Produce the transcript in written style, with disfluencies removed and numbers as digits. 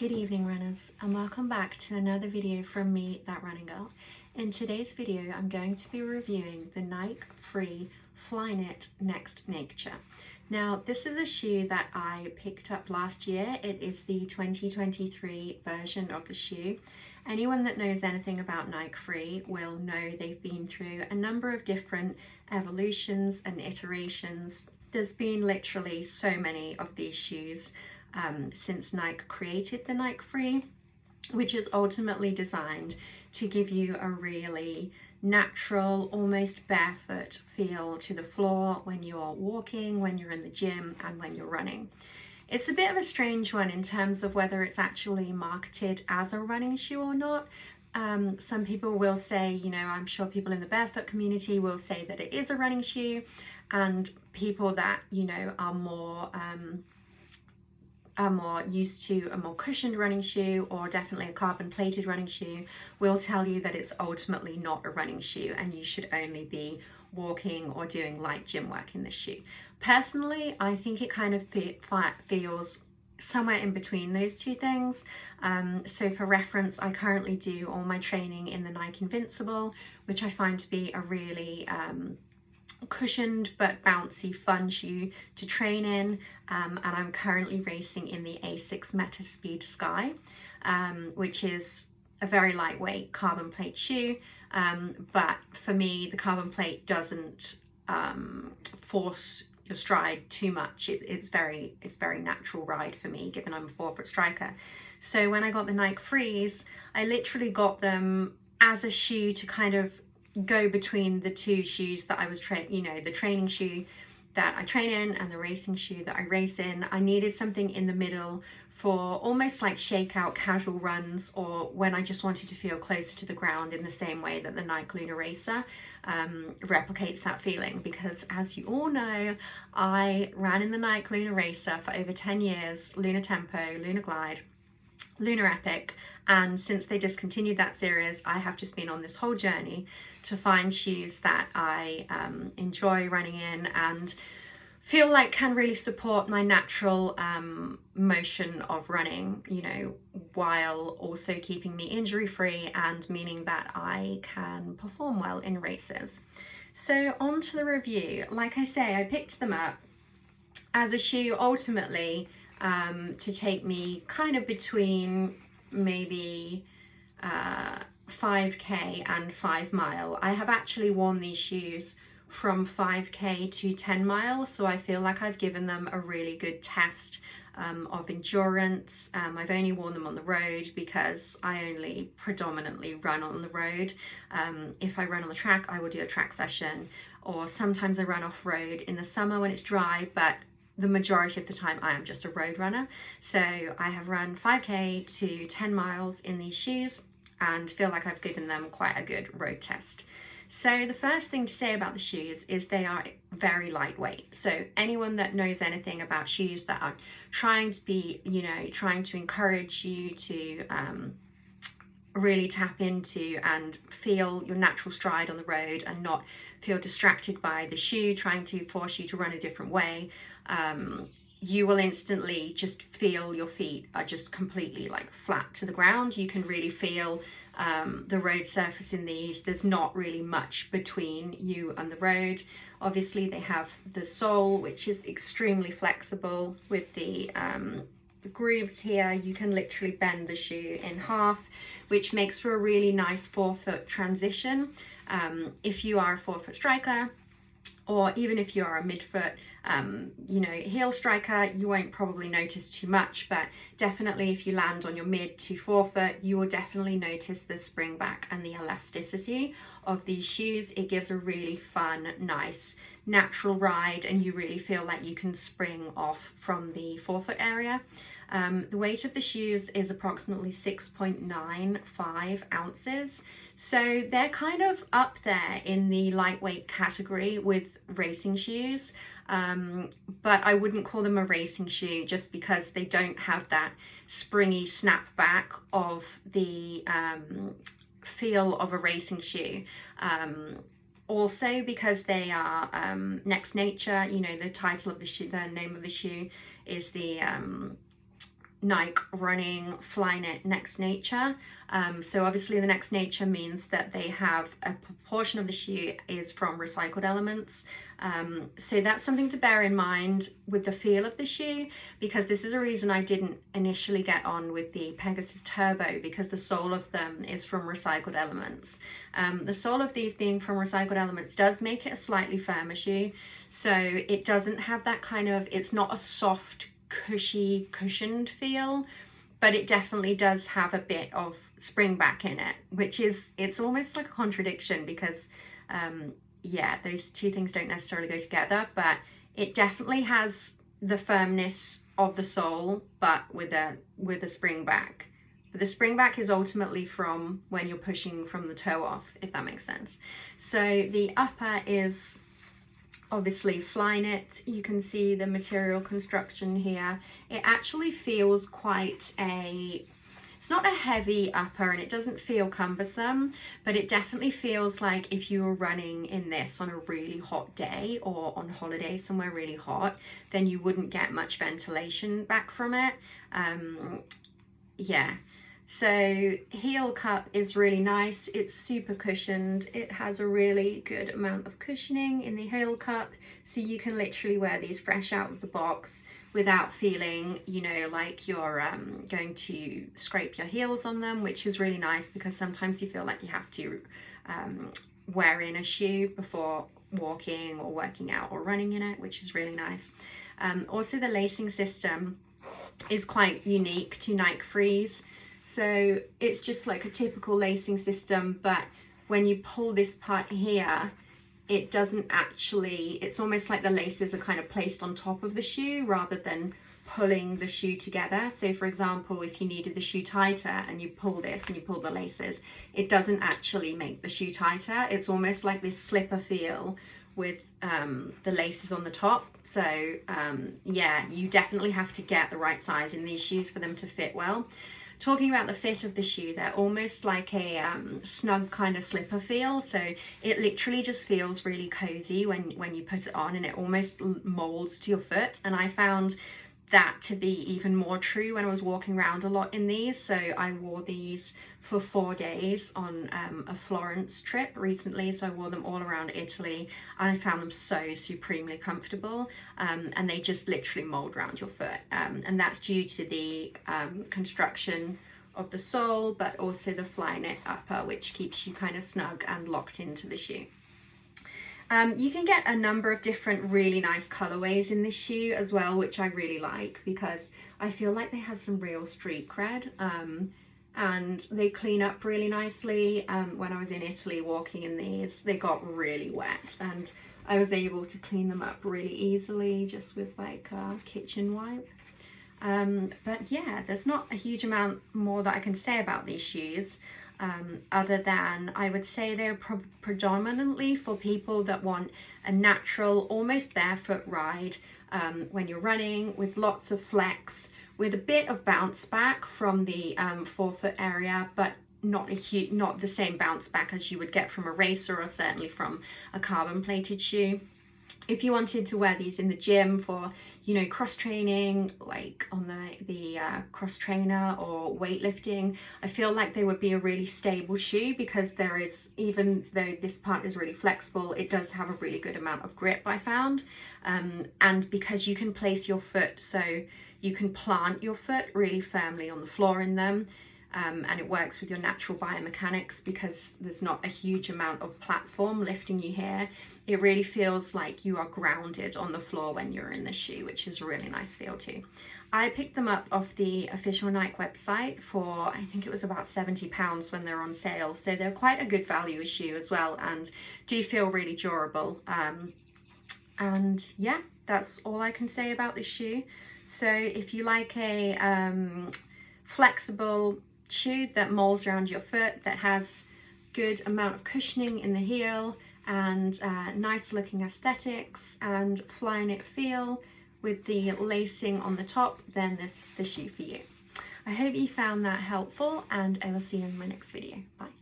Good evening runners, and welcome back to another video from me, That Running Girl. In today's video I'm going to be reviewing the Nike Free Flyknit Next Nature. Now this is a shoe that I picked up last year. It is the 2023 version of the shoe. Anyone that knows anything about Nike Free will know they've been through a number of different evolutions and iterations. There's been literally so many of these shoes since Nike created the Nike Free, which is ultimately designed to give you a really natural, almost barefoot feel to the floor when you're walking, when you're in the gym, and when you're running. It's a bit of a strange one in terms of whether it's actually marketed as a running shoe or not. Some people will say, you know, I'm sure people in the barefoot community will say that it is a running shoe, and people that, you know, are more used to a more cushioned running shoe, or definitely a carbon plated running shoe, will tell you that it's ultimately not a running shoe and you should only be walking or doing light gym work in this shoe. Personally, I think it kind of feels somewhere in between those two things. So for reference, I currently do all my training in the Nike Invincible, which I find to be a really cushioned but bouncy fun shoe to train in, and I'm currently racing in the A6 Meta Speed Sky, which is a very lightweight carbon plate shoe, but for me the carbon plate doesn't force your stride too much. It's very natural ride for me, given I'm a 4-foot striker. So when I got the Nike Frees, I literally got them as a shoe to kind of go between the two shoes that I was the training shoe that I train in and the racing shoe that I race in. I needed something in the middle for almost like shakeout casual runs, or when I just wanted to feel closer to the ground in the same way that the Nike Lunar Racer replicates that feeling. Because as you all know, I ran in the Nike Lunar Racer for over 10 years, Lunar Tempo, Lunar Glide, Lunar Epic, and since they discontinued that series, I have just been on this whole journey to find shoes that I enjoy running in and feel like can really support my natural motion of running, you know, while also keeping me injury free and meaning that I can perform well in races. So on to the review. Like I say, I picked them up as a shoe ultimately to take me kind of between maybe 5k and 5 mile. I have actually worn these shoes from 5k to 10 miles, so I feel like I've given them a really good test of endurance. I've only worn them on the road because I only predominantly run on the road. If I run on the track, I will do a track session, or sometimes I run off road in the summer when it's dry, but the majority of the time I am just a road runner. So I have run 5k to 10 miles in these shoes and feel like I've given them quite a good road test. So the first thing to say about the shoes is they are very lightweight. So anyone that knows anything about shoes that are trying to be, you know, trying to encourage you to really tap into and feel your natural stride on the road and not feel distracted by the shoe trying to force you to run a different way, you will instantly just feel your feet are just completely like flat to the ground. You can really feel the road surface in these. There's not really much between you and the road. Obviously they have the sole, which is extremely flexible with the grooves here. You can literally bend the shoe in half, which makes for a really nice 4-foot transition. If you are a 4-foot striker, or even if you are a mid-foot, you know, heel striker, you won't probably notice too much, but definitely if you land on your mid to 4-foot, you will definitely notice the spring back and the elasticity of these shoes. It gives a really fun, nice, natural ride, and you really feel like you can spring off from the 4-foot area. The weight of the shoes is approximately 6.95 ounces. So they're kind of up there in the lightweight category with racing shoes. But I wouldn't call them a racing shoe just because they don't have that springy snap back of the feel of a racing shoe. Also because they are Next Nature, you know, the title of the shoe, the name of the shoe is the Nike running Flyknit Next Nature. So obviously the Next Nature means that they have a proportion of the shoe is from recycled elements. So that's something to bear in mind with the feel of the shoe, because this is a reason I didn't initially get on with the Pegasus Turbo, because the sole of them is from recycled elements. The sole of these being from recycled elements does make it a slightly firmer shoe. So it doesn't have that kind of, it's not a soft, cushy, cushioned feel, but it definitely does have a bit of spring back in it, which is, it's almost like a contradiction because yeah, those two things don't necessarily go together, but it definitely has the firmness of the sole, but with a spring back. But the spring back is ultimately from when you're pushing from the toe off, if that makes sense. So the upper is obviously Flyknit. You can see the material construction here. It actually feels quite a, it's not a heavy upper and it doesn't feel cumbersome, but it definitely feels like if you were running in this on a really hot day or on holiday somewhere really hot, then you wouldn't get much ventilation back from it. Yeah. So heel cup is really nice. It's super cushioned. It has a really good amount of cushioning in the heel cup. So you can literally wear these fresh out of the box without feeling, you know, like you're going to scrape your heels on them, which is really nice because sometimes you feel like you have to wear in a shoe before walking or working out or running in it, which is really nice. Also the lacing system is quite unique to Nike Freeze. So it's just like a typical lacing system, but when you pull this part here, it doesn't actually, it's almost like the laces are kind of placed on top of the shoe rather than pulling the shoe together. So for example, if you needed the shoe tighter and you pull this and you pull the laces, it doesn't actually make the shoe tighter. It's almost like this slipper feel with the laces on the top. So yeah, you definitely have to get the right size in these shoes for them to fit well. Talking about the fit of the shoe, they're almost like a snug kind of slipper feel. So it literally just feels really cozy when you put it on, and it almost molds to your foot. And I found that to be even more true when I was walking around a lot in these. So I wore these for 4 days on a Florence trip recently. So I wore them all around Italy and I found them so supremely comfortable, and they just literally mold around your foot. And that's due to the construction of the sole, but also the Flyknit upper, which keeps you kind of snug and locked into the shoe. You can get a number of different really nice colorways in this shoe as well, which I really like because I feel like they have some real street cred, and they clean up really nicely. When I was in Italy walking in these, they got really wet and I was able to clean them up really easily just with like a kitchen wipe. But yeah, there's not a huge amount more that I can say about these shoes. Other than I would say they're predominantly for people that want a natural, almost barefoot ride when you're running, with lots of flex, with a bit of bounce back from the forefoot area, but not the same bounce back as you would get from a racer or certainly from a carbon plated shoe. If you wanted to wear these in the gym for, you know, cross training, like on the cross trainer or weightlifting, I feel like they would be a really stable shoe because there is, even though this part is really flexible, it does have a really good amount of grip, I found. And because you can place your foot, so you can plant your foot really firmly on the floor in them. And it works with your natural biomechanics because there's not a huge amount of platform lifting you here. It really feels like you are grounded on the floor when you're in the shoe, which is a really nice feel too. I picked them up off the official Nike website for, I think it was about £70 when they're on sale. So they're quite a good value shoe as well and do feel really durable. And yeah, that's all I can say about this shoe. So if you like a flexible shoe that molds around your foot, that has good amount of cushioning in the heel and nice looking aesthetics and Flyknit feel with the lacing on the top, then this is the shoe for you. I hope you found that helpful and I will see you in my next video. Bye.